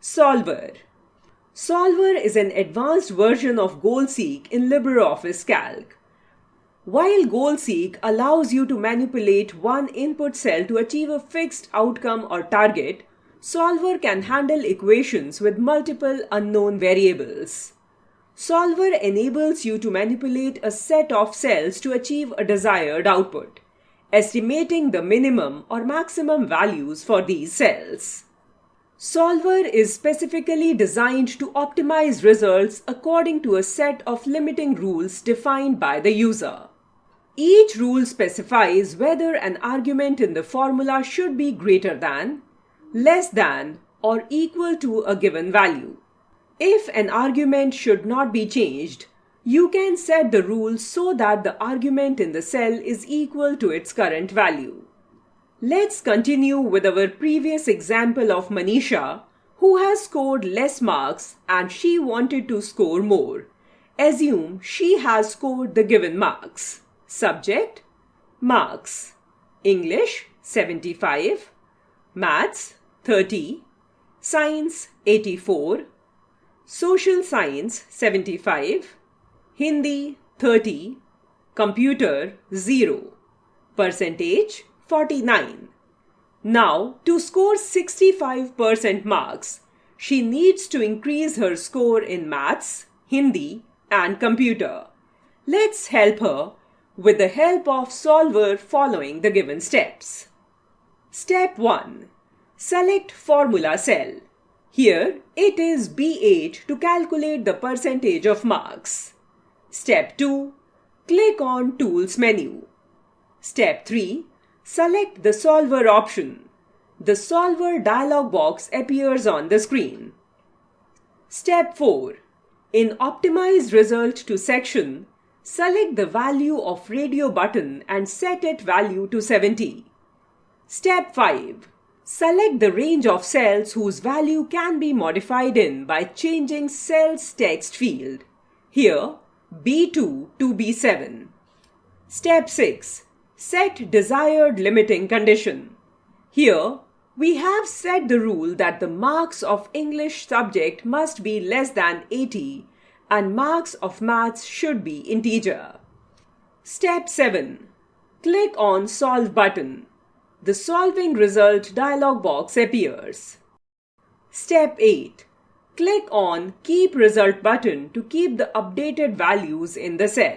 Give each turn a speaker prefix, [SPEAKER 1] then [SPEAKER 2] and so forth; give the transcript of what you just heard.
[SPEAKER 1] Solver. Solver is an advanced version of GoalSeek in LibreOffice Calc. While GoalSeek allows you to manipulate one input cell to achieve a fixed outcome or target, Solver can handle equations with multiple unknown variables. Solver enables you to manipulate a set of cells to achieve a desired output, estimating the minimum or maximum values for these cells. Solver is specifically designed to optimize results according to a set of limiting rules defined by the user. Each rule specifies whether an argument in the formula should be greater than, less than, or equal to a given value. If an argument should not be changed, you can set the rule so that the argument in the cell is equal to its current value. Let's continue with our previous example of Manisha, who has scored less marks and she wanted to score more. Assume she has scored the given marks. Subject: marks. English 75, Maths 30, Science 84, Social Science 75, Hindi 30, Computer 0, Percentage 49. Now, to score 65% marks, she needs to increase her score in Maths, Hindi, and Computer. Let's help her with the help of Solver following the given steps. Step 1. Select Formula cell. Here, it is B8 to calculate the percentage of marks. Step 2. Click on Tools menu. Step 3. Select the Solver option. The Solver dialog box appears on the screen. Step 4. In Optimize Result to section, select the value of radio button and set its value to 70. Step 5. Select the range of cells whose value can be modified in by changing cell's text field. Here, B2 to B7. Step 6. Set desired limiting condition. Here, we have set the rule that the marks of English subject must be less than 80 and marks of maths should be integer. Step 7. Click on Solve button. The solving result dialog box appears. Step 8. Click on Keep Result button to keep the updated values in the cell.